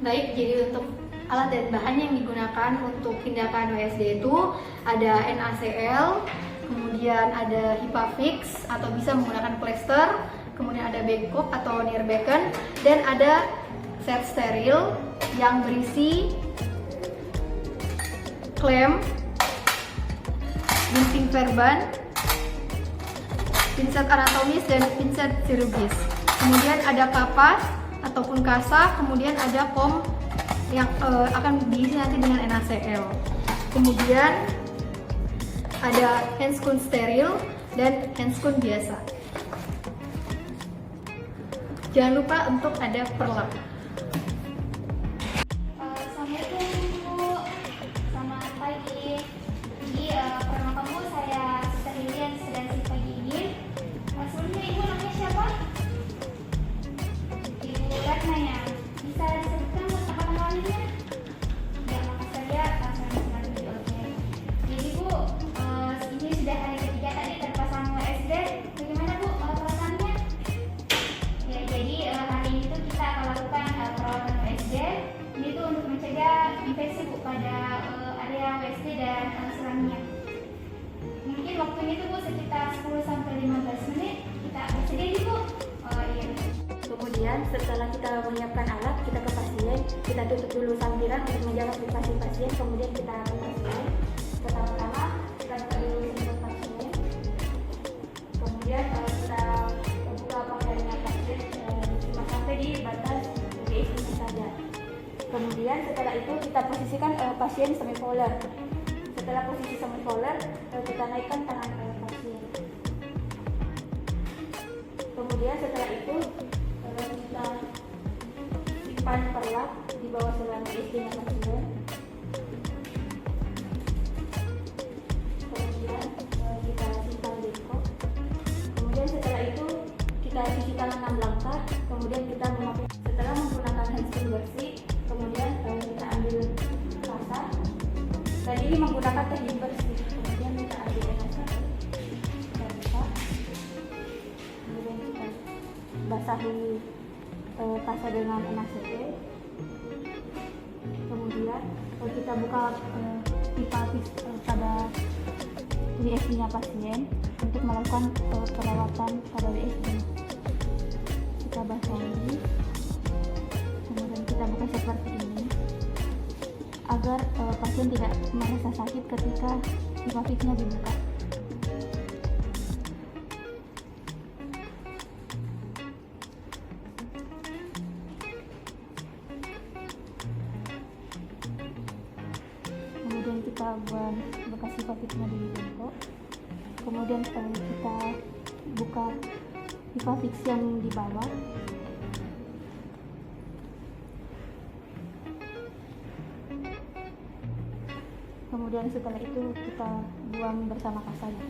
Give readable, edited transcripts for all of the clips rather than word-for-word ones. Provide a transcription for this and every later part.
Baik, jadi untuk alat dan bahan yang digunakan untuk tindakan WSD itu ada NaCl, kemudian ada Hipafix atau bisa menggunakan plester, kemudian ada Bangkok atau Nirbecken, dan ada set steril yang berisi klem, gunting verban, pinset anatomis, dan pinset chirurgis. Kemudian ada kapas ataupun kasa, kemudian ada pom yang akan diisi nanti dengan NaCl. Kemudian ada handscoon steril dan handscoon biasa. Jangan lupa untuk ada perlak. Assalamualaikum Bu, selamat pagi. Jadi perkenalkan Bu, saya Sister Lilian sedang si pagi ini. Sebelumnya Ibu namanya siapa? Ibu Ratna ya. Bisa disebutkan kakak kenalnya? Ya, makasih ya. Saya senang di oke. Jadi Bu, ini sudah hari ketiga tadi terpasang WSD. Bagaimana Bu perasaannya? Ya, jadi hari ini tuh kita akan lakukan perawatan WSD. Ini tuh untuk mencegah infeksi Bu pada area WSD dan selangnya. Mungkin waktunya itu Bu sekitar 10-15 menit. Kita bersedia nih Bu. Iya. Kemudian setelah kita menyiapkan alat, kita ke pasien, kita tutup dulu sambiran untuk menjaga privasi pasien. Kemudian kita ke pasien. Pertama-tama kita buka dulu sindrom pasien. Kemudian kita buka pakaiannya pasien cuma sampai di batas UGS ini saja. Kemudian setelah itu kita posisikan pasien semipolar. Setelah posisi semipolar, kita naikkan tangan pasien. Kemudian setelah itu kita simpan perlak di bawah selang USD-nya pasien. Kemudian kita simpan bengkok. Kemudian setelah itu kita cuci tangan 6 langkah. Kemudian kita memakai setelah menggunakan handscoon bersih. Kemudian kita ambil kasa. Dan ini menggunakan teknik bersih. Kemudian kita ambil kasa. Kita buka. Kemudian kita basahi kasa dengan NaCl. Kemudian kita buka pipa pada WSD-nya pasien untuk melakukan perawatan pada WSD. Kita basahi. Kemudian kita buka seperti ini agar pasien tidak merasa sakit ketika Hipafix-nya dibuka. Kemudian kita buang bekas Hipafix-nya di bengkok. Kemudian kita buka Hipafix yang di bawah. Kemudian setelah itu kita buang bersama kasanya.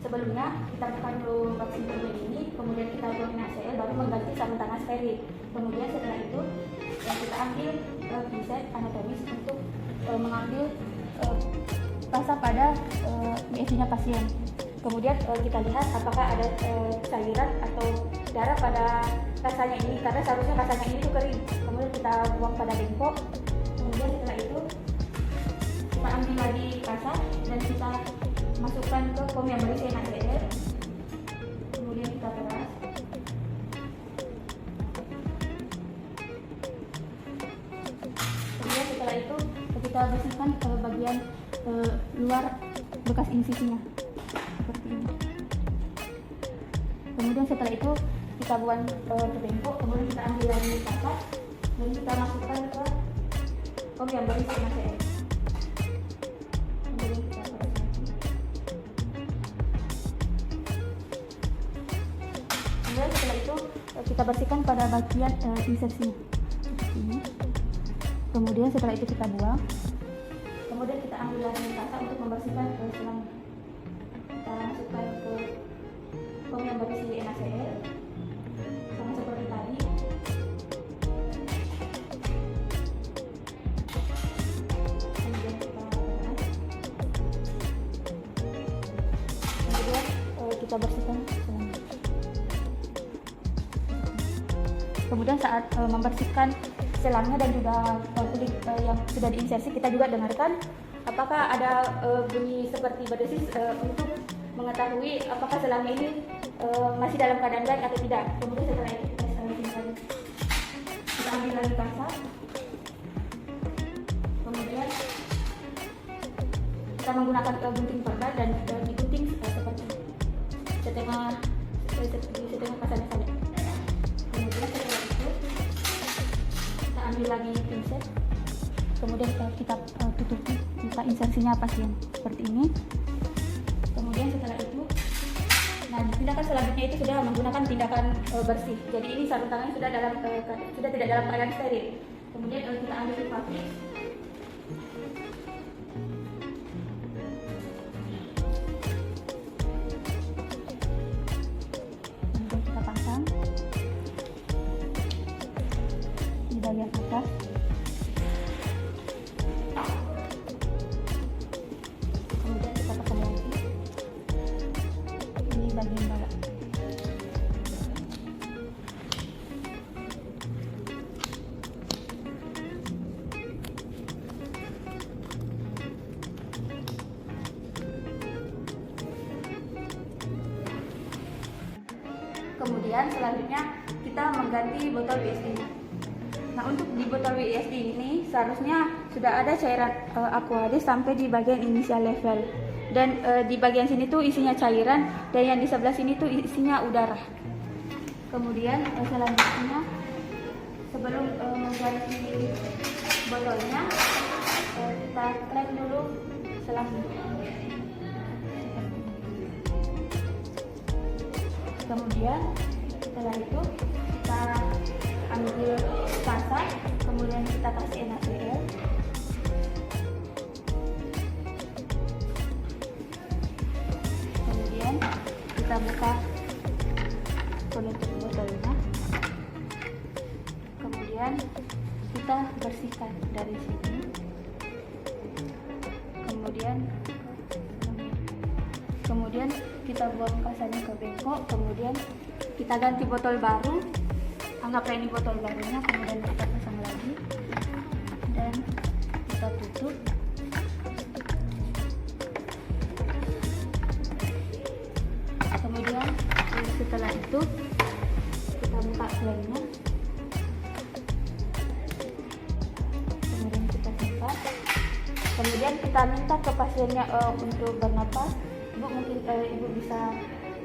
Sebelumnya kita buka dulu vaksin tubuh ini, kemudian kita buang NaCl, baru mengganti sarung tangan steril. Kemudian setelah itu kita ambil pinset anatomis untuk mengambil kasa pada WSD-nya pasien. Kemudian kita lihat apakah ada cairan atau darah pada kasanya ini, karena seharusnya kasanya ini tuh kering. Kemudian kita buang pada bengkok. Kemudian setelah itu kita ambil lagi kasa dan kita masukkan ke pom yang berisi NaCl. Kemudian kita peras. Kemudian setelah itu kita bersihkan bagian luar bekas insisinya seperti ini. Kemudian setelah itu kita buang ke bengkok. Kemudian kita ambil lagi kasa dan kita masukkan ke pom yang berisi NaCl. Kemudian kita peras lagi. Kemudian setelah itu kita bersihkan pada bagian insersinya seperti ini. Kemudian setelah itu kita buang. Kemudian kita ambil lagi kasa untuk membersihkan selang. Kita masukkan ke pom yang berisi NaCl sama seperti tadi. Kemudian kita peras. Kemudian kita bersihkan selang. Kemudian saat membersihkan selangnya dan juga kulit yang sudah diinsersi, kita juga dengarkan apakah ada bunyi seperti berdesis untuk mengetahui apakah selangnya ini masih dalam keadaan baik atau tidak. Kemudian setelah itu kita ambil lagi kasar. Kemudian kita menggunakan gunting perban dan digunting seperti setengah kasarnya saja. Kemudian setelah itu kita ambil lagi pinset. Kemudian kita tutupi buka insersinya pasien seperti ini. Kemudian setelah itu, nah tindakan selanjutnya itu sudah menggunakan tindakan bersih. Jadi ini sarung tangannya sudah tidak dalam keadaan steril. Kemudian kita ambil pipafix. Kemudian kita pasang di bagian atas. Kemudian kita pasang lagi di bagian bawah. Kemudian selanjutnya kita mengganti botol WSD-nya. Nah, untuk di botol WSD ini seharusnya sudah ada cairan Aquades sampai di bagian inisial level. Dan di bagian sini tuh isinya cairan dan yang di sebelah sini tuh isinya udara. Kemudian selanjutnya sebelum mengganti botolnya kita klep dulu selangnya. Kemudian setelah itu kita ambil kasar, kemudian kita kasih NaCl. Kemudian kita buka penutup botolnya. Kemudian kita bersihkan dari sini. Kemudian kita buang kasarnya ke bengkok. Kemudian kita ganti botol baru. Anggaplah ini botol barunya. Kemudian kita pasang lagi dan kita tutup. Kemudian setelah itu kita buka flare-nya. Kemudian kita simpan. Kemudian kita minta ke pasiennya untuk bernapas. Ibu mungkin ibu bisa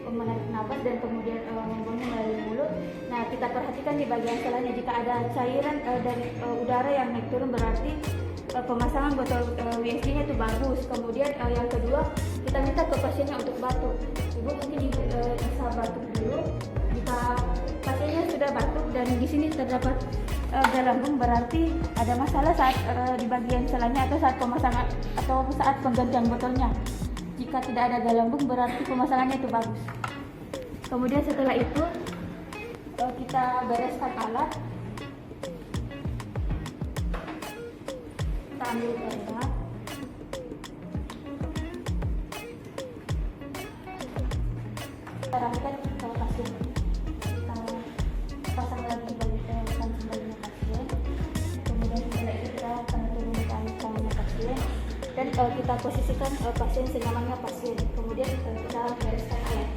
menarik nafas dan kemudian membuangnya melalui mulut. Nah, kita perhatikan di bagian selanya jika ada cairan dan udara yang naik turun, berarti pemasangan botol WSD-nya itu bagus. Kemudian yang kedua, kita minta ke pasiennya untuk batuk. Ibu mungkin bisa batuk dulu. Jika pasiennya sudah batuk dan di sini terdapat gelembung, berarti ada masalah saat di bagian selanya atau saat pemasangan atau saat penggantian botolnya. Jika tidak ada gelembung, berarti pemasangannya itu bagus. Kemudian setelah itu kita bereskan alat. Kita ambil perda. Kita rapikan ke pasien. Kita pasang lagi bagian sembalinya pasien. Kemudian setelah itu kita akan turunkan tangannya pasien dan kita posisikan pasien senyamannya pasien. Kemudian kita bereskan alat.